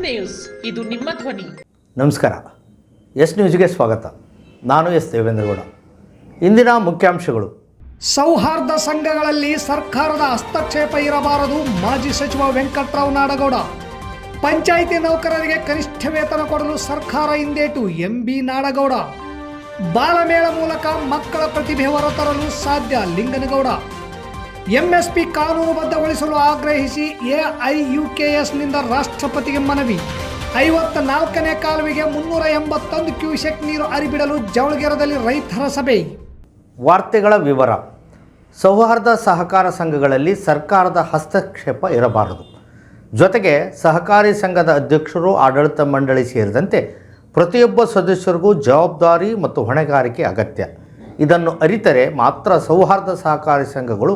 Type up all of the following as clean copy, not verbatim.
News, ಇದು ನಿಮ್ಮ ಧ್ವನಿ. ನಮಸ್ಕಾರ. ಎಸ್ ನ್ಯೂಸ್ಗೆ ಸ್ವಾಗತ. ನಾನು ಎಸ್ ದೇವೇಂದ್ರಗೌಡ. ಇಂದಿನ ಮುಖ್ಯಾಂಶಗಳು. ಸೌಹಾರ್ದ ಸಂಘಗಳಲ್ಲಿ ಸರ್ಕಾರದ ಹಸ್ತಕ್ಷೇಪ ಇರಬಾರದು, ಮಾಜಿ ಸಚಿವ ವೆಂಕಟರಾವ್ ನಾಡಗೌಡ. ಪಂಚಾಯಿತಿ ನೌಕರರಿಗೆ ಕನಿಷ್ಠ ವೇತನ ಕೊಡಲು ಸರ್ಕಾರ ಹಿಂದೇಟು, ಎಂಬಿ ನಾಡಗೌಡ. ಬಾಲಮೇಳ ಮೂಲಕ ಮಕ್ಕಳ ಪ್ರತಿಭೆ ಹೊರತರಲು ಸಾಧ್ಯ, ಲಿಂಗನಗೌಡ. ಎಂಎಸ್ಪಿ ಕಾನೂನುಬದ್ಧಗೊಳಿಸಲು ಆಗ್ರಹಿಸಿ ಎಐಯುಕೆಎಸ್ನಿಂದ ರಾಷ್ಟ್ರಪತಿಗೆ ಮನವಿ. 54ನೇ ಕಾಲುವೆಗೆ 381 ಕ್ಯೂಸೆಕ್ ನೀರು ಹರಿಬಿಡಲು ಜವಳಗೆರೆದಲ್ಲಿ ರೈತರ ಸಭೆ. ವಾರ್ತೆಗಳ ವಿವರ. ಸೌಹಾರ್ದ ಸಹಕಾರ ಸಂಘಗಳಲ್ಲಿ ಸರ್ಕಾರದ ಹಸ್ತಕ್ಷೇಪ ಇರಬಾರದು. ಜೊತೆಗೆ ಸಹಕಾರಿ ಸಂಘದ ಅಧ್ಯಕ್ಷರು, ಆಡಳಿತ ಮಂಡಳಿ ಸೇರಿದಂತೆ ಪ್ರತಿಯೊಬ್ಬ ಸದಸ್ಯರಿಗೂ ಜವಾಬ್ದಾರಿ ಮತ್ತು ಹೊಣೆಗಾರಿಕೆ ಅಗತ್ಯ. ಇದನ್ನು ಅರಿತರೆ ಮಾತ್ರ ಸೌಹಾರ್ದ ಸಹಕಾರಿ ಸಂಘಗಳು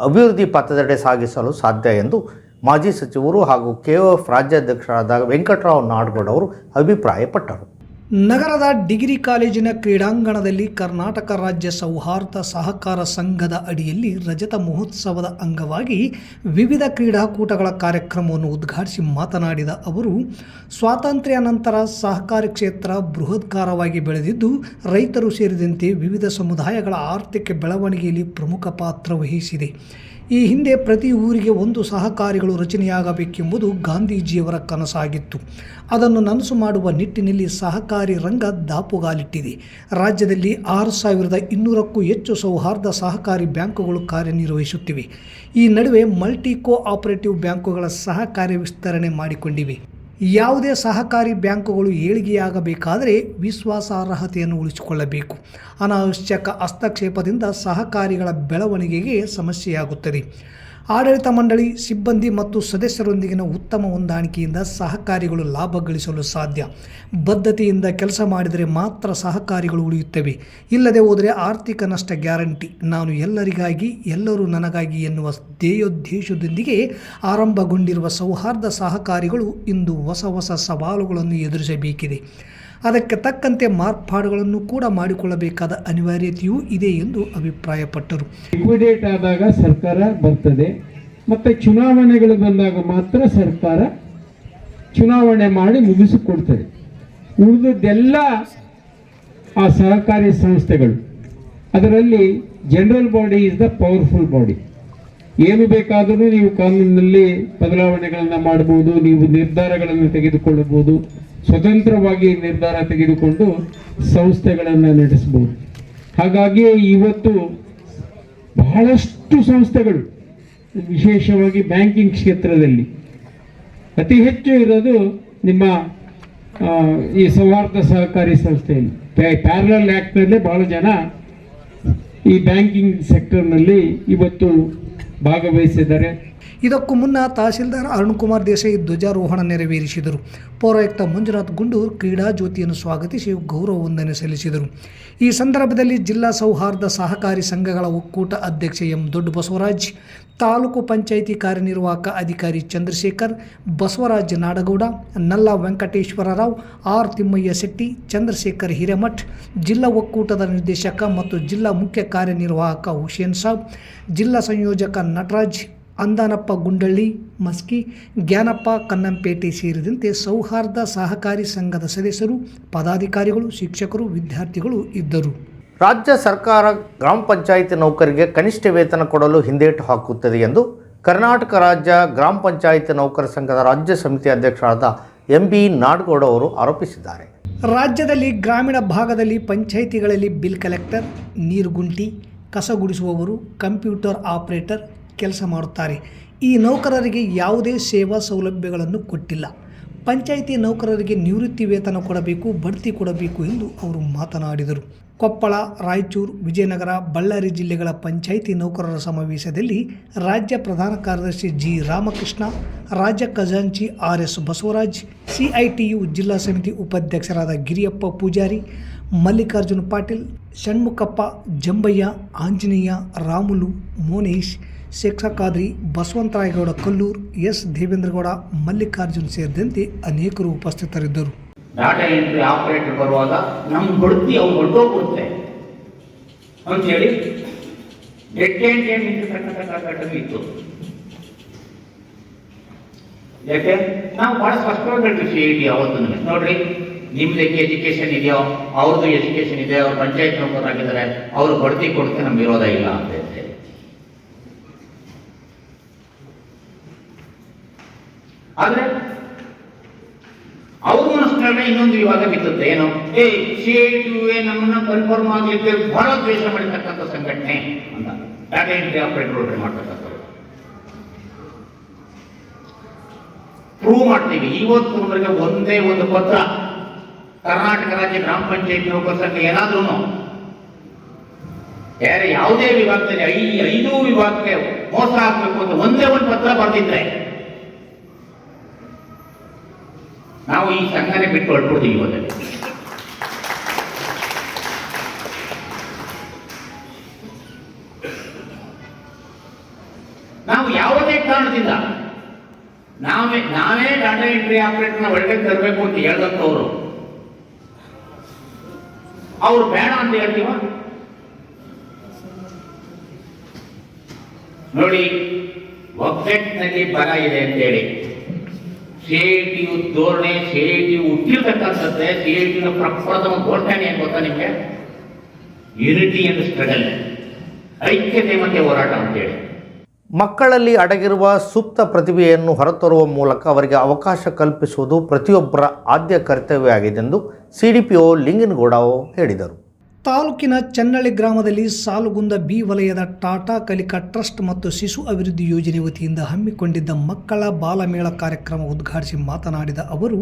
ಅಭಿವೃದ್ಧಿ ಪಥದೆಡೆ ಸಾಗಿಸಲು ಸಾಧ್ಯ ಎಂದು ಮಾಜಿ ಸಚಿವರು ಹಾಗೂ ಕೆಒಎಫ್ ರಾಜ್ಯಾಧ್ಯಕ್ಷರಾದ ವೆಂಕಟರಾವ್ ನಾಡಗೌಡ ಅವರು ಅಭಿಪ್ರಾಯಪಟ್ಟರು. ನಗರದ ಡಿಗ್ರಿ ಕಾಲೇಜಿನ ಕ್ರೀಡಾಂಗಣದಲ್ಲಿ ಕರ್ನಾಟಕ ರಾಜ್ಯ ಸೌಹಾರ್ದ ಸಹಕಾರ ಸಂಘದ ಅಡಿಯಲ್ಲಿ ರಜತ ಮಹೋತ್ಸವದ ಅಂಗವಾಗಿ ವಿವಿಧ ಕ್ರೀಡಾಕೂಟಗಳ ಕಾರ್ಯಕ್ರಮವನ್ನು ಉದ್ಘಾಟಿಸಿ ಮಾತನಾಡಿದ ಅವರು, ಸ್ವಾತಂತ್ರ್ಯ ನಂತರ ಸಹಕಾರಿ ಕ್ಷೇತ್ರ ಬೃಹತ್ಕಾರವಾಗಿ ಬೆಳೆದಿದ್ದು ರೈತರು ಸೇರಿದಂತೆ ವಿವಿಧ ಸಮುದಾಯಗಳ ಆರ್ಥಿಕ ಬೆಳವಣಿಗೆಯಲ್ಲಿ ಪ್ರಮುಖ ಪಾತ್ರ ವಹಿಸಿದೆ. ಈ ಹಿಂದೆ ಪ್ರತಿ ಊರಿಗೆ ಒಂದು ಸಹಕಾರಿಗಳು ರಚನೆಯಾಗಬೇಕೆಂಬುದು ಗಾಂಧೀಜಿಯವರ ಕನಸಾಗಿತ್ತು. ಅದನ್ನು ನನಸು ಮಾಡುವ ನಿಟ್ಟಿನಲ್ಲಿ ಸಹಕಾರಿ ರಂಗ ದಾಪುಗಾಲಿಟ್ಟಿದೆ. ರಾಜ್ಯದಲ್ಲಿ 6200ಕ್ಕೂ ಹೆಚ್ಚು ಸೌಹಾರ್ದ ಸಹಕಾರಿ ಬ್ಯಾಂಕುಗಳು ಕಾರ್ಯನಿರ್ವಹಿಸುತ್ತಿವೆ. ಈ ನಡುವೆ ಮಲ್ಟಿ ಕೋ ಆಪರೇಟಿವ್ ಬ್ಯಾಂಕುಗಳ ಸಹ ಕಾರ್ಯ ವಿಸ್ತರಣೆ ಮಾಡಿಕೊಂಡಿವೆ. ಯಾವುದೇ ಸಹಕಾರಿ ಬ್ಯಾಂಕುಗಳು ಏಳಿಗೆಯಾಗಬೇಕಾದರೆ ವಿಶ್ವಾಸಾರ್ಹತೆಯನ್ನು ಉಳಿಸಿಕೊಳ್ಳಬೇಕು. ಅನಾವಶ್ಯಕ ಹಸ್ತಕ್ಷೇಪದಿಂದ ಸಹಕಾರಿಗಳ ಬೆಳವಣಿಗೆಗೆ ಸಮಸ್ಯೆಯಾಗುತ್ತದೆ. ಆಡಳಿತ ಮಂಡಳಿ, ಸಿಬ್ಬಂದಿ ಮತ್ತು ಸದಸ್ಯರೊಂದಿಗಿನ ಉತ್ತಮ ಹೊಂದಾಣಿಕೆಯಿಂದ ಸಹಕಾರಿಗಳು ಲಾಭ ಗಳಿಸಲು ಸಾಧ್ಯ. ಬದ್ಧತೆಯಿಂದ ಕೆಲಸ ಮಾಡಿದರೆ ಮಾತ್ರ ಸಹಕಾರಿಗಳು ಉಳಿಯುತ್ತವೆ. ಇಲ್ಲದೆ ಹೋದರೆ ಆರ್ಥಿಕ ನಷ್ಟ ಗ್ಯಾರಂಟಿ. ನಾನು ಎಲ್ಲರಿಗಾಗಿ, ಎಲ್ಲರೂ ನನಗಾಗಿ ಎನ್ನುವ ಧ್ಯೇಯೋದ್ದೇಶದೊಂದಿಗೆ ಆರಂಭಗೊಂಡಿರುವ ಸೌಹಾರ್ದ ಸಹಕಾರಿಗಳು ಇಂದು ಹೊಸ ಸವಾಲುಗಳನ್ನು ಎದುರಿಸಬೇಕಿದೆ. ಅದಕ್ಕೆ ತಕ್ಕಂತೆ ಮಾರ್ಪಾಡುಗಳನ್ನು ಕೂಡ ಮಾಡಿಕೊಳ್ಳಬೇಕಾದ ಅನಿವಾರ್ಯತೆಯೂ ಇದೆ ಎಂದು ಅಭಿಪ್ರಾಯಪಟ್ಟರು. ಲಿಕ್ವಿಡೇಟ್ ಆದಾಗ ಸರ್ಕಾರ ಬರ್ತದೆ, ಮತ್ತು ಚುನಾವಣೆಗಳು ಬಂದಾಗ ಮಾತ್ರ ಸರ್ಕಾರ ಚುನಾವಣೆ ಮಾಡಿ ಮುಗಿಸಿಕೊಡ್ತದೆ. ಉಳಿದದ್ದೆಲ್ಲ ಆ ಸಹಕಾರಿ ಸಂಸ್ಥೆಗಳು. ಅದರಲ್ಲಿ general body is the powerful body. ಏನು ಬೇಕಾದರೂ ನೀವು ಕಾನೂನಿನಲ್ಲಿ ಬದಲಾವಣೆಗಳನ್ನು ಮಾಡಬಹುದು, ನೀವು ನಿರ್ಧಾರಗಳನ್ನು ತೆಗೆದುಕೊಳ್ಳಬಹುದು, ಸ್ವತಂತ್ರವಾಗಿ ನಿರ್ಧಾರ ತೆಗೆದುಕೊಂಡು ಸಂಸ್ಥೆಗಳನ್ನು ನಡೆಸಬಹುದು. ಹಾಗಾಗಿ ಇವತ್ತು ಬಹಳಷ್ಟು ಸಂಸ್ಥೆಗಳು, ವಿಶೇಷವಾಗಿ ಬ್ಯಾಂಕಿಂಗ್ ಕ್ಷೇತ್ರದಲ್ಲಿ ಅತಿ ಹೆಚ್ಚು ಇರೋದು ನಿಮ್ಮ ಈ ಸೌಹಾರ್ದ ಸಹಕಾರಿ ಸಂಸ್ಥೆಯಲ್ಲಿ. ಪ್ಯಾರಲಲ್ ಆ್ಯಕ್ಟ್ನಲ್ಲೇ ಬಹಳ ಜನ ಈ ಬ್ಯಾಂಕಿಂಗ್ ಸೆಕ್ಟರ್ನಲ್ಲಿ ಇವತ್ತು ಭಾಗವಹಿಸಿದ್ದಾರೆ. ಇದಕ್ಕೂ ಮುನ್ನ ತಹಸೀಲ್ದಾರ್ ಅರುಣ್ಕುಮಾರ್ ದೇಸಾಯಿ ಧ್ವಜಾರೋಹಣ ನೆರವೇರಿಸಿದರು. ಪೌರಾಯುಕ್ತ ಮಂಜುನಾಥ್ ಗುಂಡೂರ್ ಕ್ರೀಡಾ ಜ್ಯೋತಿಯನ್ನು ಸ್ವಾಗತಿಸಿ ಗೌರವ ವಂದನೆ ಸಲ್ಲಿಸಿದರು. ಈ ಸಂದರ್ಭದಲ್ಲಿ ಜಿಲ್ಲಾ ಸೌಹಾರ್ದ ಸಹಕಾರಿ ಸಂಘಗಳ ಒಕ್ಕೂಟ ಅಧ್ಯಕ್ಷ ಎಂ ದೊಡ್ಡ ಬಸವರಾಜ್, ತಾಲೂಕು ಪಂಚಾಯಿತಿ ಕಾರ್ಯನಿರ್ವಾಹಕ ಅಧಿಕಾರಿ ಚಂದ್ರಶೇಖರ್, ಬಸವರಾಜ್ ನಾಡಗೌಡ, ನಲ್ಲಾ ವೆಂಕಟೇಶ್ವರರಾವ್, ಆರ್ ತಿಮ್ಮಯ್ಯ ಶೆಟ್ಟಿ, ಚಂದ್ರಶೇಖರ್ ಹಿರೇಮಠ್, ಜಿಲ್ಲಾ ಒಕ್ಕೂಟದ ನಿರ್ದೇಶಕ ಮತ್ತು ಜಿಲ್ಲಾ ಮುಖ್ಯ ಕಾರ್ಯನಿರ್ವಾಹಕ ಹುಸೇನ್ ಸಾಬ್, ಜಿಲ್ಲಾ ಸಂಯೋಜಕ ನಟರಾಜ್, ಅಂದಾನಪ್ಪ ಗುಂಡಳ್ಳಿ ಮಸ್ಕಿ, ಜ್ಞಾನಪ್ಪ ಕನ್ನಂಪೇಟೆ ಸೇರಿದಂತೆ ಸೌಹಾರ್ದ ಸಹಕಾರಿ ಸಂಘದ ಸದಸ್ಯರು, ಪದಾಧಿಕಾರಿಗಳು, ಶಿಕ್ಷಕರು, ವಿದ್ಯಾರ್ಥಿಗಳು ಇದ್ದರು. ರಾಜ್ಯ ಸರ್ಕಾರ ಗ್ರಾಮ ಪಂಚಾಯಿತಿ ನೌಕರಿಗೆ ಕನಿಷ್ಠ ವೇತನ ಕೊಡಲು ಹಿಂದೇಟು ಹಾಕುತ್ತದೆ ಎಂದು ಕರ್ನಾಟಕ ರಾಜ್ಯ ಗ್ರಾಮ ಪಂಚಾಯಿತಿ ನೌಕರ ಸಂಘದ ರಾಜ್ಯ ಸಮಿತಿ ಅಧ್ಯಕ್ಷರಾದ ಎಂಬಿ ನಾಡಗೌಡ ಅವರು ಆರೋಪಿಸಿದ್ದಾರೆ. ರಾಜ್ಯದಲ್ಲಿ ಗ್ರಾಮೀಣ ಭಾಗದಲ್ಲಿ ಪಂಚಾಯಿತಿಗಳಲ್ಲಿ ಬಿಲ್ ಕಲೆಕ್ಟರ್, ನೀರುಗುಂಟಿ, ಕಸ ಗುಡಿಸುವವರು, ಕಂಪ್ಯೂಟರ್ ಆಪರೇಟರ್ ಕೆಲಸ ಮಾಡುತ್ತಾರೆ. ಈ ನೌಕರರಿಗೆ ಯಾವುದೇ ಸೇವಾ ಸೌಲಭ್ಯಗಳನ್ನು ಕೊಟ್ಟಿಲ್ಲ. ಪಂಚಾಯಿತಿ ನೌಕರರಿಗೆ ನಿವೃತ್ತಿ ವೇತನ ಕೊಡಬೇಕು, ಬಡ್ತಿ ಕೊಡಬೇಕು ಎಂದು ಅವರು ಮಾತನಾಡಿದರು. ಕೊಪ್ಪಳ, ರಾಯಚೂರು, ವಿಜಯನಗರ, ಬಳ್ಳಾರಿ ಜಿಲ್ಲೆಗಳ ಪಂಚಾಯಿತಿ ನೌಕರರ ಸಮಾವೇಶದಲ್ಲಿ ರಾಜ್ಯ ಪ್ರಧಾನ ಕಾರ್ಯದರ್ಶಿ ಜಿ ರಾಮಕೃಷ್ಣ, ರಾಜ್ಯ ಖಜಾಂಚಿ RS ಬಸವರಾಜ್, CITU ಜಿಲ್ಲಾ ಸಮಿತಿ ಉಪಾಧ್ಯಕ್ಷರಾದ ಗಿರಿಯಪ್ಪ ಪೂಜಾರಿ, ಮಲ್ಲಿಕಾರ್ಜುನ ಪಾಟೀಲ್, ಷಣ್ಮುಖಪ್ಪ, ಜಂಬಯ್ಯ, ಆಂಜನೇಯ, ರಾಮುಲು, ಮೋನೇಶ್, ಶೇಖಾದ್ರಿ, ಬಸವಂತರಾಯಗೌಡ ಕಲ್ಲೂರ್, ಎಸ್ ದೇವೇಂದ್ರಗೌಡ, ಮಲ್ಲಿಕಾರ್ಜುನ್ ಸೇರಿದಂತೆ ಅನೇಕರು ಉಪಸ್ಥಿತರಿದ್ದರು. ಡಾಟಾ ಎಂಟ್ರಿ ಆಪರೇಟರ್ ಬರುವಾಗ ನಮ್ಮ ಬಡ್ತಿ ಅವ್ರು ಹೊರಟೋಗ್ಬಿಡುತ್ತೆ ಅಂತೇಳಿ ಡೆಡ್ ಕ್ಯಾಂಡ್ ಇತ್ತು. ಯಾಕೆ ನಾವು ಭಾಳ ಸ್ಪಷ್ಟವಾಗಿ ಹೇಳ್ತೀವಿ CIT ಅವತ್ತು ನೋಡ್ರಿ, ನಿಮ್ದು ಎಜುಕೇಶನ್ ಇದೆಯೋ, ಅವ್ರದ್ದು ಎಜುಕೇಶನ್ ಇದೆ, ಅವ್ರು ಪಂಚಾಯತ್ ನೌಕರರಾಗಿದ್ದಾರೆ, ಅವ್ರು ಬಡ್ತಿ ಕೊಡ್ತೀವಿ, ನಮ್ಗೆ ವಿರೋಧ ಇಲ್ಲ ಅಂತ ಹೇಳ್ತೇವೆ. ಆದ್ರೆ ಅವ್ರ ಮನಸ್ಸಿನಲ್ಲೇ ಇನ್ನೊಂದು ವಿವಾದ ಬಿತ್ತುತ್ತೆ. ಏನು, CIT ನಮ್ಮನ್ನ ಕನ್ಫರ್ಮ್ ಆಗ್ಲಿಕ್ಕೆ ಬಹಳ ದ್ವೇಷ ಮಾಡಿರ್ತಕ್ಕಂಥ ಸಂಘಟನೆ ಅಂತ ಡಾಟಾ ಎಂಟ್ರಿ ಆಪರೇಟರ್ ಮಾಡ್ತಕ್ಕಂಥವ್ರು. ಪ್ರೂವ್ ಮಾಡ್ತೀವಿ. ಇವತ್ತು ನಮಗೆ ಒಂದೇ ಒಂದು ಪತ್ರ ಕರ್ನಾಟಕ ರಾಜ್ಯ ಗ್ರಾಮ ಪಂಚಾಯತ್ ನೌಕರ ಸಂಘ ಏನಾದ್ರೂ ಬೇರೆ ಯಾವುದೇ ವಿಭಾಗದಲ್ಲಿ 5 ವಿಭಾಗಕ್ಕೆ ಮೋಸ ಆಗ್ಬೇಕು ಅಂತ ಒಂದೇ ಒಂದು ಪತ್ರ ಬರೆದಿದ್ರೆ ನಾವು ಈ ಸಂಘನೆ ಬಿಟ್ಟು ಹೊರಟ್ಬಿಡ್ತೀವಿ. ಇವತ್ತಲ್ಲಿ ನಾವು ಯಾವುದೇ ಕಾರಣದಿಂದ ನಾವೇ ಡಾಟಾ ಎಂಟ್ರಿ ಆಪರೇಟರ್ನ ಒಳಗೆ ತರಬೇಕು ಅಂತ ಹೇಳ್ದಂಥವ್ರು ಅವ್ರು ಬೇಡ ಅಂತ ಹೇಳ್ತೀವ? ನೋಡಿ, ಒಗ್ಗಟ್ಟಿನಲ್ಲಿ ಬಲ ಇದೆ ಅಂತೇಳಿ CIT ಧೋರಣೆ, CIT ಹುಟ್ಟಿರ್ತಕ್ಕಂಥದ್ದೇ, CIT ಪ್ರಪ್ರಥಮ ಘೋಷಣೆ ಏನು ಗೊತ್ತಾ ನಿಮಗೆ? ಯೂನಿಟಿ ಅಂಡ್ ಸ್ಟ್ರಗಲ್, ಐಕ್ಯತೆ ಮತ್ತೆ ಹೋರಾಟ ಅಂತೇಳಿ. ಮಕ್ಕಳಲ್ಲಿ ಅಡಗಿರುವ ಸೂಕ್ತ ಪ್ರತಿಭೆಯನ್ನು ಹೊರತರುವ ಮೂಲಕ ಅವರಿಗೆ ಅವಕಾಶ ಕಲ್ಪಿಸುವುದು ಪ್ರತಿಯೊಬ್ಬರ ಆದ್ಯ ಕರ್ತವ್ಯ ಆಗಿದೆ ಎಂದು CDPO ಲಿಂಗನಗೌಡ ಹೇಳಿದರು. ತಾಲೂಕಿನ ಚನ್ನಳ್ಳಿ ಗ್ರಾಮದಲ್ಲಿ ಸಾಲುಗುಂದ ಬಿ ವಲಯದ ಟಾಟಾ ಕಲಿಕಾ ಟ್ರಸ್ಟ್ ಮತ್ತು ಶಿಶು ಅಭಿವೃದ್ಧಿ ಯೋಜನೆ ವತಿಯಿಂದ ಹಮ್ಮಿಕೊಂಡಿದ್ದ ಮಕ್ಕಳ ಬಾಲಮೇಳ ಕಾರ್ಯಕ್ರಮ ಉದ್ಘಾಟಿಸಿ ಮಾತನಾಡಿದ ಅವರು,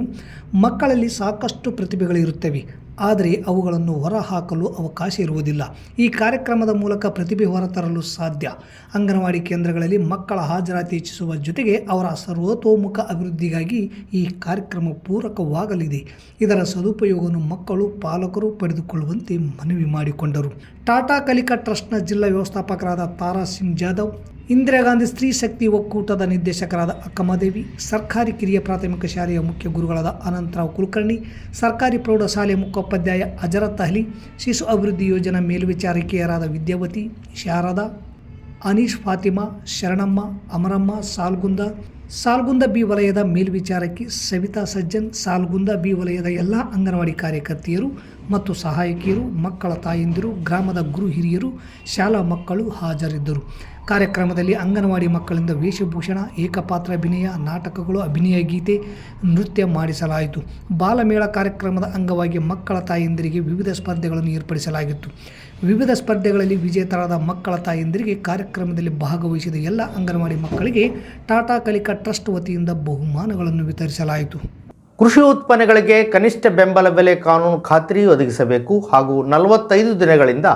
ಮಕ್ಕಳಲ್ಲಿ ಸಾಕಷ್ಟು ಪ್ರತಿಭೆಗಳಿರುತ್ತವೆ, ಆದರೆ ಅವುಗಳನ್ನು ಹೊರಹಾಕಲು ಅವಕಾಶ ಇರುವುದಿಲ್ಲ. ಈ ಕಾರ್ಯಕ್ರಮದ ಮೂಲಕ ಪ್ರತಿಭೆ ಹೊರತರಲು ಸಾಧ್ಯ. ಅಂಗನವಾಡಿ ಕೇಂದ್ರಗಳಲ್ಲಿ ಮಕ್ಕಳ ಹಾಜರಾತಿ ಹೆಚ್ಚಿಸುವ ಜೊತೆಗೆ ಅವರ ಸರ್ವತೋಮುಖ ಅಭಿವೃದ್ಧಿಗಾಗಿ ಈ ಕಾರ್ಯಕ್ರಮ ಪೂರಕವಾಗಲಿದೆ. ಇದರ ಸದುಪಯೋಗವನ್ನು ಮಕ್ಕಳು, ಪಾಲಕರು ಪಡೆದುಕೊಳ್ಳುವಂತೆ ಮನವಿ ಮಾಡಿಕೊಂಡರು. ಟಾಟಾ ಕಲಿಕಾ ಟ್ರಸ್ಟ್ನ ಜಿಲ್ಲಾ ವ್ಯವಸ್ಥಾಪಕರಾದ ತಾರಾ ಸಿಂಗ್ ಜಾಧವ್, ಇಂದಿರಾ ಗಾಂಧಿ ಸ್ತ್ರೀ ಶಕ್ತಿ ಒಕ್ಕೂಟದ ನಿರ್ದೇಶಕರಾದ ಅಕ್ಕಮದೇವಿ, ಸರ್ಕಾರಿ ಕಿರಿಯ ಪ್ರಾಥಮಿಕ ಶಾಲೆಯ ಮುಖ್ಯ ಗುರುಗಳಾದ ಅನಂತರಾವ್ ಕುಲಕರ್ಣಿ, ಸರ್ಕಾರಿ ಪ್ರೌಢಶಾಲೆಯ ಮುಖ್ಯೋಪಾಧ್ಯಾಯ ಅಜರತ್ ಅಹ್ಲಿ, ಶಿಶು ಅಭಿವೃದ್ಧಿ ಯೋಜನಾ ಮೇಲ್ವಿಚಾರಕಿಯರಾದ ವಿದ್ಯಾವತಿ, ಶಾರದಾ, ಅನೀಶ್, ಫಾತಿಮಾ, ಶರಣಮ್ಮ, ಅಮರಮ್ಮ, ಸಾಲ್ಗುಂದ ಬಿ ವಲಯದ ಮೇಲ್ವಿಚಾರಕಿ ಸವಿತಾ ಸಜ್ಜನ್, ಸಾಲ್ಗುಂದ ಬಿ ವಲಯದ ಎಲ್ಲ ಅಂಗನವಾಡಿ ಕಾರ್ಯಕರ್ತೆಯರು ಮತ್ತು ಸಹಾಯಕಿಯರು, ಮಕ್ಕಳ ತಾಯಂದಿರು, ಗ್ರಾಮದ ಗುರು ಹಿರಿಯರು, ಶಾಲಾ ಮಕ್ಕಳು ಹಾಜರಿದ್ದರು. ಕಾರ್ಯಕ್ರಮದಲ್ಲಿ ಅಂಗನವಾಡಿ ಮಕ್ಕಳಿಂದ ವೇಷಭೂಷಣ, ಏಕಪಾತ್ರ ಅಭಿನಯ, ನಾಟಕಗಳು, ಅಭಿನಯ ಗೀತೆ, ನೃತ್ಯ ಮಾಡಿಸಲಾಯಿತು. ಬಾಲಮೇಳ ಕಾರ್ಯಕ್ರಮದ ಅಂಗವಾಗಿ ಮಕ್ಕಳ ತಾಯಂದಿರಿಗೆ ವಿವಿಧ ಸ್ಪರ್ಧೆಗಳನ್ನು ಏರ್ಪಡಿಸಲಾಗಿತ್ತು. ವಿವಿಧ ಸ್ಪರ್ಧೆಗಳಲ್ಲಿ ವಿಜೇತರಾದ ಮಕ್ಕಳ ತಾಯಂದಿರಿಗೆ ಕಾರ್ಯಕ್ರಮದಲ್ಲಿ ಭಾಗವಹಿಸಿದ ಎಲ್ಲ ಅಂಗನವಾಡಿ ಮಕ್ಕಳಿಗೆ ಟಾಟಾ ಕಲಿಕಾ ಟ್ರಸ್ಟ್ ವತಿಯಿಂದ ಬಹುಮಾನಗಳನ್ನು ವಿತರಿಸಲಾಯಿತು. ಕೃಷಿ ಉತ್ಪನ್ನಗಳಿಗೆ ಕನಿಷ್ಠ ಬೆಂಬಲ ಬೆಲೆ ಕಾನೂನು ಖಾತ್ರಿ ಒದಗಿಸಬೇಕು ಹಾಗೂ 45 ದಿನಗಳಿಂದ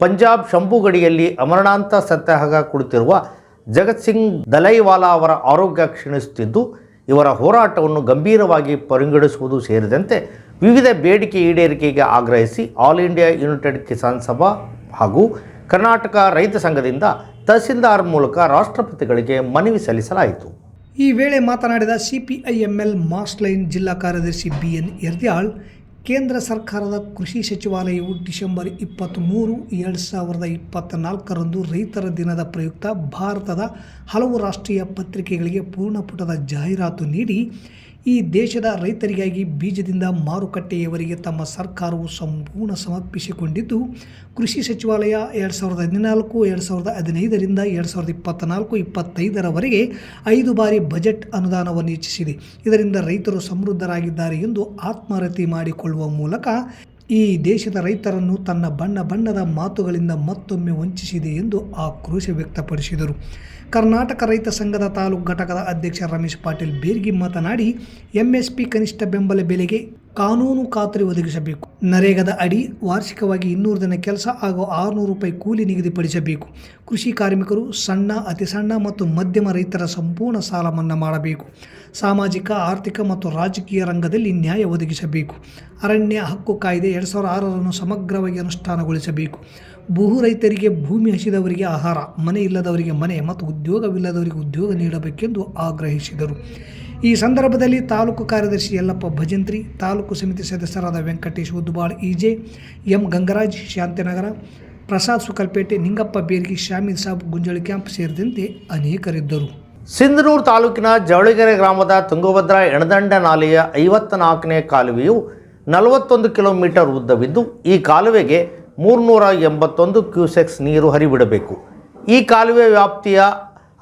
ಪಂಜಾಬ್ ಶಂಭುಗಡಿಯಲ್ಲಿ ಅಮರಣಾಂತ ಸತ್ಯಾಗ್ರಹ ಕುಳಿತಿರುವ ಜಗತ್ ಸಿಂಗ್ ದಲೈವಾಲಾ ಅವರ ಆರೋಗ್ಯ ಕ್ಷೀಣಿಸುತ್ತಿದ್ದು, ಇವರ ಹೋರಾಟವನ್ನು ಗಂಭೀರವಾಗಿ ಪರಿಗಣಿಸುವುದು ಸೇರಿದಂತೆ ವಿವಿಧ ಬೇಡಿಕೆ ಈಡೇರಿಕೆಗೆ ಆಗ್ರಹಿಸಿ ಆಲ್ ಇಂಡಿಯಾ ಯುನೈಟೆಡ್ ಕಿಸಾನ್ ಸಭಾ ಹಾಗೂ ಕರ್ನಾಟಕ ರೈತ ಸಂಘದಿಂದ ತಹಸೀಲ್ದಾರ್ ಮೂಲಕ ರಾಷ್ಟ್ರಪತಿಗಳಿಗೆ ಮನವಿ ಸಲ್ಲಿಸಲಾಯಿತು. ಈ ವೇಳೆ ಮಾತನಾಡಿದ CPIML ಮಾಸ್ಲೈನ್ ಜಿಲ್ಲಾ ಕಾರ್ಯದರ್ಶಿ BN ಯರ್ದ್ಯಾಳ್, ಕೇಂದ್ರ ಸರ್ಕಾರದ ಕೃಷಿ ಸಚಿವಾಲಯವು ಡಿಸೆಂಬರ್ 23, 2024ರಂದು ರೈತರ ದಿನದ ಪ್ರಯುಕ್ತ ಭಾರತದ ಹಲವು ರಾಷ್ಟ್ರೀಯ ಪತ್ರಿಕೆಗಳಿಗೆ ಪೂರ್ಣಪುಟದ ಜಾಹೀರಾತು ನೀಡಿ ಈ ದೇಶದ ರೈತರಿಗಾಗಿ ಬೀಜದಿಂದ ಮಾರುಕಟ್ಟೆಯವರೆಗೆ ತಮ್ಮ ಸರ್ಕಾರವು ಸಂಪೂರ್ಣ ಸಮರ್ಪಿಸಿಕೊಂಡಿದ್ದು, ಕೃಷಿ ಸಚಿವಾಲಯ 2014, 2015ರಿಂದ 2024-25ರವರೆಗೆ 5 ಬಾರಿ ಬಜೆಟ್ ಅನುದಾನವನ್ನು ಹೆಚ್ಚಿಸಿದೆ. ಇದರಿಂದ ರೈತರು ಸಮೃದ್ಧರಾಗಿದ್ದಾರೆ ಎಂದು ಆತ್ಮರತಿ ಮಾಡಿಕೊಳ್ಳುವ ಮೂಲಕ ಈ ದೇಶದ ರೈತರನ್ನು ತನ್ನ ಬಣ್ಣದ ಮಾತುಗಳಿಂದ ಮತ್ತೊಮ್ಮೆ ವಂಚಿಸಿದೆ ಎಂದು ಆಕ್ರೋಶ ವ್ಯಕ್ತಪಡಿಸಿದರು. ಕರ್ನಾಟಕ ರೈತ ಸಂಘದ ತಾಲೂಕು ಘಟಕದ ಅಧ್ಯಕ್ಷ ರಮೇಶ್ ಪಾಟೀಲ್ ಬೇರ್ಗಿ ಮಾತನಾಡಿ, MSP ಕನಿಷ್ಠ ಬೆಂಬಲ ಬೆಲೆಗೆ ಕಾನೂನು ಖಾತ್ರಿ ಒದಗಿಸಬೇಕು. ನರೇಗಾದ ಅಡಿ ವಾರ್ಷಿಕವಾಗಿ 200 ದಿನ ಕೆಲಸ ಹಾಗೂ 600 ರೂಪಾಯಿ ಕೂಲಿ ನಿಗದಿಪಡಿಸಬೇಕು. ಕೃಷಿ ಕಾರ್ಮಿಕರು, ಸಣ್ಣ, ಅತಿ ಸಣ್ಣ ಮತ್ತು ಮಧ್ಯಮ ರೈತರ ಸಂಪೂರ್ಣ ಸಾಲ ಮನ್ನಾ ಮಾಡಬೇಕು. ಸಾಮಾಜಿಕ, ಆರ್ಥಿಕ ಮತ್ತು ರಾಜಕೀಯ ರಂಗದಲ್ಲಿ ನ್ಯಾಯ ಒದಗಿಸಬೇಕು. ಅರಣ್ಯ ಹಕ್ಕು ಕಾಯ್ದೆ 2006 ಸಮಗ್ರವಾಗಿ ಅನುಷ್ಠಾನಗೊಳಿಸಬೇಕು. ಭೂ ರೈತರಿಗೆ ಭೂಮಿ, ಹಸಿದವರಿಗೆ ಆಹಾರ, ಮನೆ ಇಲ್ಲದವರಿಗೆ ಮನೆ ಮತ್ತು ಉದ್ಯೋಗವಿಲ್ಲದವರಿಗೆ ಉದ್ಯೋಗ ನೀಡಬೇಕೆಂದು ಆಗ್ರಹಿಸಿದರು. ಈ ಸಂದರ್ಭದಲ್ಲಿ ತಾಲೂಕು ಕಾರ್ಯದರ್ಶಿ ಯಲ್ಲಪ್ಪ ಭಜಂತ್ರಿ, ತಾಲೂಕು ಸಮಿತಿ ಸದಸ್ಯರಾದ Venkatesh Uddubal, EJ, M Gangaraj, Shantinagar, Prasad Sukalpete, Ningappa Bergi, Shameed Sab, Gunjali camp ಸೇರಿದಂತೆ ಅನೇಕರಿದ್ದರು. ಸಿಂಧನೂರು ತಾಲೂಕಿನ ಜವಳಿಗೆರೆ ಗ್ರಾಮದ ತುಂಗಭದ್ರಾ ಎಣದಂಡ ನಾಲೆಯ 54ನೇ ಕಾಲುವೆಯು 41 ಕಿಲೋಮೀಟರ್ ಉದ್ದವಿದ್ದು ಈ ಕಾಲುವೆಗೆ 381 ಕ್ಯೂಸೆಕ್ಸ್ ನೀರು ಹರಿಬಿಡಬೇಕು. ಈ ಕಾಲುವೆ ವ್ಯಾಪ್ತಿಯ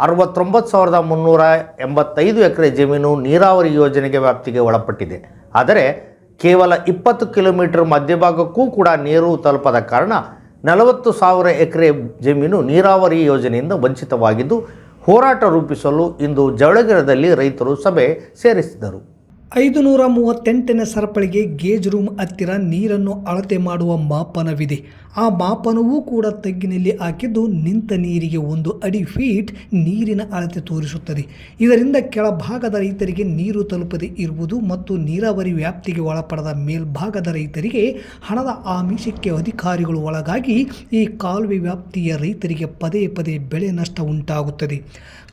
69,385 ಎಕರೆ ಜಮೀನು ನೀರಾವರಿ ಯೋಜನೆಗೆ ವ್ಯಾಪ್ತಿಗೆ ಒಳಪಟ್ಟಿದೆ. ಆದರೆ ಕೇವಲ 20 ಕಿಲೋಮೀಟರ್ ಮಧ್ಯಭಾಗಕ್ಕೂ ಕೂಡ ನೀರು ತಲುಪದ ಕಾರಣ 40,000 ಎಕರೆ ಜಮೀನು ನೀರಾವರಿ ಯೋಜನೆಯಿಂದ ವಂಚಿತವಾಗಿದ್ದು, ಹೋರಾಟ ರೂಪಿಸಲು ಇಂದು ಜವಳಗೆರೆಯಲ್ಲಿ ರೈತರು ಸಭೆ ಸೇರಿಸಿದರು. 538ನೇ ಸರಪಳಿಗೆ ಗೇಜ್ ರೂಮ್ ಹತ್ತಿರ ನೀರನ್ನು ಅಳತೆ ಮಾಡುವ ಮಾಪನವಿದೆ. ಆ ಮಾಪನವೂ ಕೂಡ ತಗ್ಗಿನಲ್ಲಿ ಹಾಕಿದ್ದು ನಿಂತ ನೀರಿಗೆ 1 ಅಡಿ ಫೀಟ್ ನೀರಿನ ಅಳತೆ ತೋರಿಸುತ್ತದೆ. ಇದರಿಂದ ಕೆಳಭಾಗದ ರೈತರಿಗೆ ನೀರು ತಲುಪದೇ ಇರುವುದು ಮತ್ತು ನೀರಾವರಿ ವ್ಯಾಪ್ತಿಗೆ ಒಳಪಡದ ಮೇಲ್ಭಾಗದ ರೈತರಿಗೆ ಹಣದ ಆಮಿಷಕ್ಕೆ ಅಧಿಕಾರಿಗಳು ಒಳಗಾಗಿ ಈ ಕಾಲುವೆ ವ್ಯಾಪ್ತಿಯ ರೈತರಿಗೆ ಪದೇ ಪದೇ ಬೆಳೆ ನಷ್ಟ ಉಂಟಾಗುತ್ತದೆ.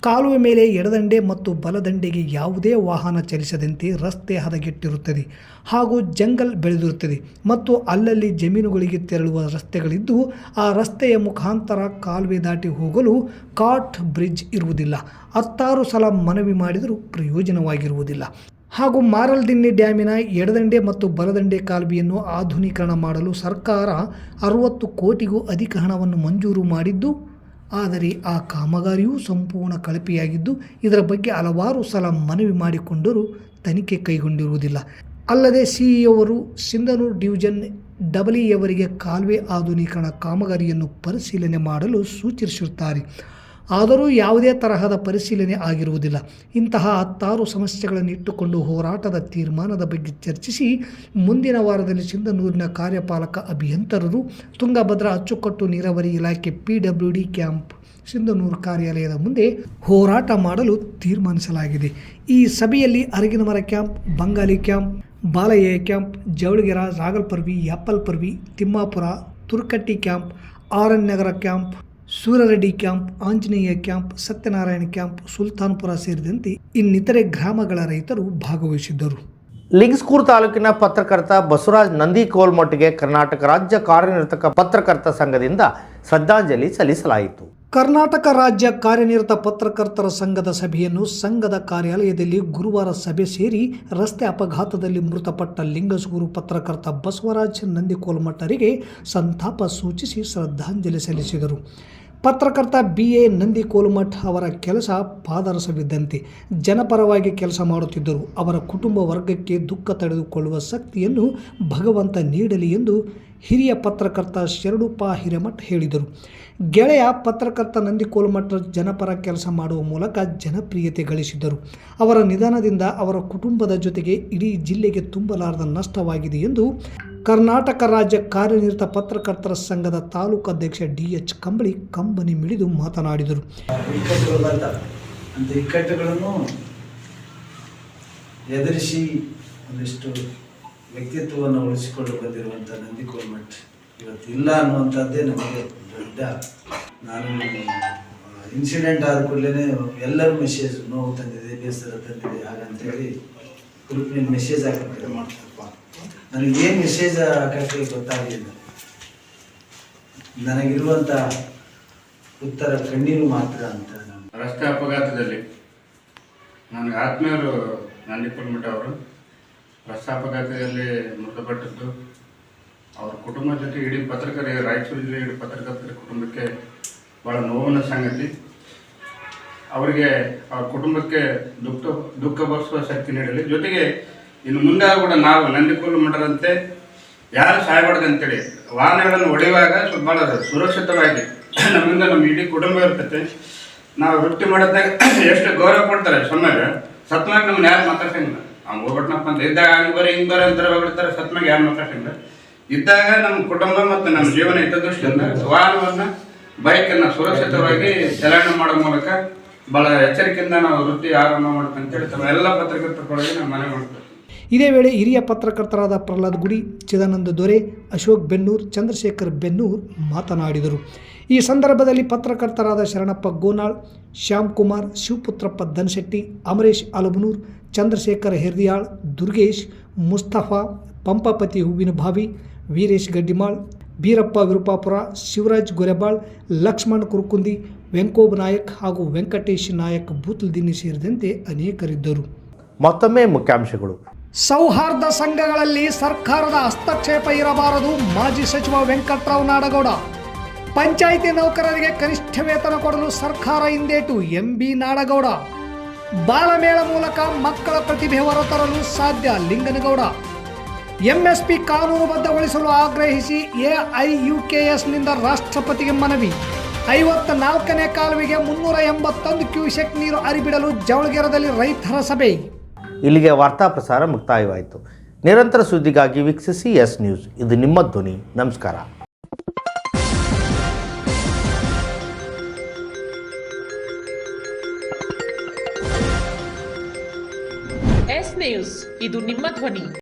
ಕಾಲುವೆ ಮೇಲೆ ಎಡದಂಡೆ ಮತ್ತು ಬಲದಂಡೆಗೆ ಯಾವುದೇ ವಾಹನ ಚಲಿಸದಂತೆ ರಸ್ತೆ ಹದಗೆಟ್ಟಿರುತ್ತದೆ ಹಾಗೂ ಜಂಗಲ್ ಬೆಳೆದಿರುತ್ತದೆ ಮತ್ತು ಅಲ್ಲಲ್ಲಿ ಜಮೀನುಗಳಿಗೆ ತೆರಳುವ ರಸ್ತೆಗಳಿದ್ದು ಆ ರಸ್ತೆಯ ಮುಖಾಂತರ ಕಾಲುವೆ ದಾಟಿ ಹೋಗಲು ಕಾಟ್ ಬ್ರಿಡ್ಜ್ ಇರುವುದಿಲ್ಲ. 10 ಸಲ ಮನವಿ ಮಾಡಿದರೂ ಪ್ರಯೋಜನವಾಗಿರುವುದಿಲ್ಲ. ಹಾಗೂ ಮಾರಲ್ದಿನ್ನಿ ಡ್ಯಾಮಿನ ಎಡದಂಡೆ ಮತ್ತು ಬಲದಂಡೆ ಕಾಲುವೆಯನ್ನು ಆಧುನೀಕರಣ ಮಾಡಲು ಸರ್ಕಾರ 60 ಕೋಟಿಗೂ ಅಧಿಕ ಹಣವನ್ನು ಮಂಜೂರು ಮಾಡಿದ್ದು, ಆದರೆ ಆ ಕಾಮಗಾರಿಯೂ ಸಂಪೂರ್ಣ ಕಳಪೆಯಾಗಿದ್ದು ಇದರ ಬಗ್ಗೆ ಹಲವಾರು ಸಲ ಮನವಿ ಮಾಡಿಕೊಂಡರೂ ತನಿಖೆ ಕೈಗೊಂಡಿರುವುದಿಲ್ಲ. ಅಲ್ಲದೆ ಸಿಇಒರು ಸಿಂಧನೂರು ಡಿವಿಷನ್ ಡಬಲಿಯವರಿಗೆ ಕಾಲುವೆ ಆಧುನೀಕರಣ ಕಾಮಗಾರಿಯನ್ನು ಪರಿಶೀಲನೆ ಮಾಡಲು ಸೂಚಿಸಿರುತ್ತಾರೆ. ಆದರೂ ಯಾವುದೇ ತರಹದ ಪರಿಶೀಲನೆ ಆಗಿರುವುದಿಲ್ಲ. ಇಂತಹ 10 ಸಮಸ್ಯೆಗಳನ್ನು ಇಟ್ಟುಕೊಂಡು ಹೋರಾಟದ ತೀರ್ಮಾನದ ಬಗ್ಗೆ ಚರ್ಚಿಸಿ ಮುಂದಿನ ವಾರದಲ್ಲಿ ಸಿಂಧನೂರಿನ ಕಾರ್ಯಪಾಲಕ ಅಭಿಯಂತರರು, ತುಂಗಭದ್ರಾ ಅಚ್ಚುಕಟ್ಟು ನೀರಾವರಿ ಇಲಾಖೆ PWD ಕ್ಯಾಂಪ್ ಸಿಂಧನೂರು ಕಾರ್ಯಾಲಯದ ಮುಂದೆ ಹೋರಾಟ ಮಾಡಲು ತೀರ್ಮಾನಿಸಲಾಗಿದೆ. ಈ ಸಭೆಯಲ್ಲಿ Araginamara camp, Bangali camp, Balayya camp, Javaligere, Ragalparvi, Yappalparvi, Timmapura, Turkatti camp, R N Nagar camp, Surareddy camp, Anjaneya camp, Satyanarayana camp, Sultanpura ಸೇರಿದಂತೆ ಇನ್ನಿತರೆ ಗ್ರಾಮಗಳ ರೈತರು ಭಾಗವಹಿಸಿದ್ದರು. ಲಿಂಗಸ್ಕೂರು ತಾಲೂಕಿನ ಪತ್ರಕರ್ತ ಬಸವರಾಜ್ ನಂದಿಕೋಲ್ಮಠಗೆ ಕರ್ನಾಟಕ ರಾಜ್ಯ ಕಾರ್ಯನಿರತ ಪತ್ರಕರ್ತ ಸಂಘದಿಂದ ಶ್ರದ್ಧಾಂಜಲಿ ಸಲ್ಲಿಸಲಾಯಿತು. ಕರ್ನಾಟಕ ರಾಜ್ಯ ಕಾರ್ಯನಿರತ ಪತ್ರಕರ್ತರ ಸಂಘದ ಸಭೆಯನ್ನು ಸಂಘದ ಕಾರ್ಯಾಲಯದಲ್ಲಿ ಗುರುವಾರ ಸಭೆ ಸೇರಿ ರಸ್ತೆ ಅಪಘಾತದಲ್ಲಿ ಮೃತಪಟ್ಟ ಲಿಂಗಸ್ಕೂರು ಪತ್ರಕರ್ತ ಬಸವರಾಜ್ ನಂದಿಕೋಲ್ಮಠರಿಗೆ ಸಂತಾಪ ಸೂಚಿಸಿ ಶ್ರದ್ಧಾಂಜಲಿ ಸಲ್ಲಿಸಿದರು. ಪತ್ರಕರ್ತ BA ನಂದಿಕೋಲ್ಮಠ್ ಅವರ ಕೆಲಸ ಪಾದರಸವಿದ್ದಂತೆ ಜನಪರವಾಗಿ ಕೆಲಸ ಮಾಡುತ್ತಿದ್ದರು. ಅವರ ಕುಟುಂಬ ವರ್ಗಕ್ಕೆ ದುಃಖ ತಡೆದುಕೊಳ್ಳುವ ಶಕ್ತಿಯನ್ನು ಭಗವಂತ ನೀಡಲಿ ಎಂದು ಹಿರಿಯ ಪತ್ರಕರ್ತ ಶರಣಪ್ಪ ಹಿರೇಮಠ್ ಹೇಳಿದರು. ಗೆಳೆಯ ಪತ್ರಕರ್ತ ನಂದಿಕೋಲ್ಮಠ್ ಜನಪರ ಕೆಲಸ ಮಾಡುವ ಮೂಲಕ ಜನಪ್ರಿಯತೆ ಗಳಿಸಿದ್ದರು. ಅವರ ನಿಧನದಿಂದ ಅವರ ಕುಟುಂಬದ ಜೊತೆಗೆ ಇಡೀ ಜಿಲ್ಲೆಗೆ ತುಂಬಲಾರದ ನಷ್ಟವಾಗಿದೆ ಎಂದು ಕರ್ನಾಟಕ ರಾಜ್ಯ ಕಾರ್ಯನಿರತ ಪತ್ರಕರ್ತರ ಸಂಘದ ತಾಲೂಕು ಅಧ್ಯಕ್ಷ DH ಕಂಬಳಿ ಕಂಬನಿ ಮಿಡಿದು ಮಾತನಾಡಿದರು. ಇಕ್ಕಟ್ಟುಗಳನ್ನು ಎದುರಿಸಿ ಒಂದಿಷ್ಟು ವ್ಯಕ್ತಿತ್ವವನ್ನು ಉಳಿಸಿಕೊಂಡು ಬಂದಿರುವಂಥ ನಂದಿಕೋಲ್ಮಠ್ ಇವತ್ತಿಲ್ಲ ಅನ್ನುವಂಥದ್ದೇ ನಮಗೆ ದೊಡ್ಡ. ನಾನು ಇನ್ಸಿಡೆಂಟ್ ಆದ ಕೂಡಲೇ ಎಲ್ಲರೂ ಮೆಸೇಜ್ ನೋವು ತಂದಿದೆ, ಬೇಸರ ತಂದಿದೆ ಹಾಗಂತೇಳಿ ಗ್ರೂಪ್ನಲ್ಲಿ ಮೆಸೇಜ್ ಹಾಕಕ್ಕೆ ಮಾಡ್ತಾರಪ್ಪ. ನನಗೇನು ಮೆಸೇಜ್ ಹಾಕಕ್ಕೆ ಗೊತ್ತಾಗಲಿಲ್ಲ. ನನಗಿರುವಂಥ ಉತ್ತರ ಕಣ್ಣೀರು ಮಾತ್ರ ಅಂತ. ರಸ್ತೆ ಅಪಘಾತದಲ್ಲಿ ನನಗೆ ಆತ್ಮೀಯರು ನಂದಿಕೋಲ್ಮಠ ಅವರು ರಸ್ತೆ ಅಪಘಾತದಲ್ಲಿ ಮೃತಪಟ್ಟದ್ದು ಅವ್ರ ಕುಟುಂಬದ ಜೊತೆ ಇಡೀ ರಾಯಚೂರು ಜಿಲ್ಲೆ ಇಡೀ ಪತ್ರಕರ್ತರ ಕುಟುಂಬಕ್ಕೆ ಭಾಳ ನೋವಿನ ಸಂಗತಿ. ಅವರಿಗೆ ಅವ್ರ ಕುಟುಂಬಕ್ಕೆ ದುಃಖ ಭರಿಸುವ ಶಕ್ತಿ ನೀಡಲಿ. ಜೊತೆಗೆ ಇನ್ನು ಮುಂದೆ ಕೂಡ ನಾವು ನಂದಿಕೋಲ್ಮಠರಂತೆ ಯಾರು ಸಾಯಬಾರ್ದು ಅಂತೇಳಿ ವಾಹನಗಳನ್ನು ಹೊಡೆಯುವಾಗ ಸ್ವಲ್ಪ ಭಾಳ ಸುರಕ್ಷಿತವಾಗಿ ನಮ್ಮಿಂದ ನಮ್ಮ ಇಡೀ ಕುಟುಂಬ ಇರ್ತೈತೆ. ನಾವು ವೃತ್ತಿ ಮಾಡೋದಾಗ ಎಷ್ಟು ಗೌರವ ಕೊಡ್ತಾರೆ. ಸಮ್ಮಾಗ ಸತ್ಮಾಗ ನಮ್ಮನ್ನ ಯಾರು ಮಾತಾಡ್ಸಂಗಿಲ್ಲ. ಅವ್ನು ಹೋಗ್ಬಿಟ್ನಪ್ಪ ಅಂತ ಇದ್ದಾಗ ಹಂಗೆ ಬರೀ ಹಿಂಗೆ ಬರೀ ಅಂತಾರೆ ಹೋಗ್ಬಿಡ್ತಾರೆ. ಸತ್ಮಾಗ ಯಾರು ಮಾತಾಡ್ಸಂಗಿಲ್ಲ. ಇದ್ದಾಗ ನಮ್ಮ ಕುಟುಂಬ ಮತ್ತು ನಮ್ಮ ಜೀವನ ಹಿತದೃಷ್ಟಿಯಿಂದ ವಾಹನವನ್ನು ಬೈಕನ್ನು ಸುರಕ್ಷಿತವಾಗಿ ಚಲಾವಣೆ ಮಾಡೋ ಮೂಲಕ ಭಾಳ ಎಚ್ಚರಿಕೆಯಿಂದ ನಾವು ವೃತ್ತಿ ಆರಂಭ ಮಾಡ್ಬೇಕಂತೇಳಿ ಎಲ್ಲ ಪತ್ರಕರ್ತರಿಗೆ ನಾವು ಮನವಿ ಮಾಡ್ತೇವೆ. ಇದೇ ವೇಳೆ ಹಿರಿಯ ಪತ್ರಕರ್ತರಾದ ಪ್ರಹ್ಲಾದ್ ಗುಡಿ, ಚಿದಾನಂದ ದೊರೆ, ಅಶೋಕ್ ಬೆನ್ನೂರ್, ಚಂದ್ರಶೇಖರ್ ಬೆನ್ನೂರ್ ಮಾತನಾಡಿದರು. ಈ ಸಂದರ್ಭದಲ್ಲಿ ಪತ್ರಕರ್ತರಾದ ಶರಣಪ್ಪ ಗೋನಾಳ್, ಶ್ಯಾಮ್ ಕುಮಾರ್, ಶಿವಪುತ್ರಪ್ಪ ದನಶೆಟ್ಟಿ, ಅಮರೇಶ್ ಅಲಬನೂರ್, ಚಂದ್ರಶೇಖರ್ ಹೆರ್ದಿಯಾಳ್, ದುರ್ಗೇಶ್, ಮುಸ್ತಫಾ, ಪಂಪಾಪತಿ ಹೂವಿನ ಭಾವಿ, ವೀರೇಶ್ ಗಡ್ಡಿಮಾಳ್, ಬೀರಪ್ಪ ವಿರುಪಾಪುರ, ಶಿವರಾಜ್ ಗೊರೆಬಾಳ್, ಲಕ್ಷ್ಮಣ್ ಕುರುಕುಂದಿ, ವೆಂಕೋಬ್ ನಾಯಕ್ ಹಾಗೂ ವೆಂಕಟೇಶ್ ನಾಯಕ್ ಬೂತ್ಲದಿನ್ನಿ ಸೇರಿದಂತೆ ಅನೇಕರಿದ್ದರು. ಮತ್ತೊಮ್ಮೆ ಮುಖ್ಯಾಂಶಗಳು. ಸೌಹಾರ್ದ ಸಂಘಗಳಲ್ಲಿ ಸರ್ಕಾರದ ಹಸ್ತಕ್ಷೇಪ ಇರಬಾರದು. ಮಾಜಿ ಸಚಿವ ವೆಂಕಟರಾವ್ ನಾಡಗೌಡ. ಪಂಚಾಯಿತಿ ನೌಕರರಿಗೆ ಕನಿಷ್ಠ ವೇತನ ಕೊಡಲು ಸರ್ಕಾರ ಹಿಂದೇಟು. ಎಂಬಿ ನಾಡಗೌಡ. ಬಾಲಮೇಳ ಮೂಲಕ ಮಕ್ಕಳ ಪ್ರತಿಭೆ ಹೊರತರಲು ಸಾಧ್ಯ. ಲಿಂಗನಗೌಡ. ಎಂಎಸ್ಪಿ ಕಾನೂನುಬದ್ಧಗೊಳಿಸಲು ಆಗ್ರಹಿಸಿ ಎಐಯುಕೆಎಸ್ನಿಂದ ರಾಷ್ಟ್ರಪತಿಗೆ ಮನವಿ. 54ನೇ ಕಾಲುವೆಗೆ 381 ಕ್ಯೂಸೆಕ್ ನೀರು ಹರಿಬಿಡಲು ಜವಳಗೆರೆದಲ್ಲಿ ರೈತರ ಸಭೆ. ಇಲ್ಲಿಗೆ ವಾರ್ತಾ ಪ್ರಸಾರ ಮುಕ್ತಾಯವಾಯಿತು. ನಿರಂತರ ಸುದ್ದಿಗಾಗಿ ವೀಕ್ಷಿಸಿ ಎಸ್ ನ್ಯೂಸ್. ಇದು ನಿಮ್ಮ ಧ್ವನಿ. ನಮಸ್ಕಾರ. ಎಸ್ ನ್ಯೂಸ್, ಇದು ನಿಮ್ಮ ಧ್ವನಿ.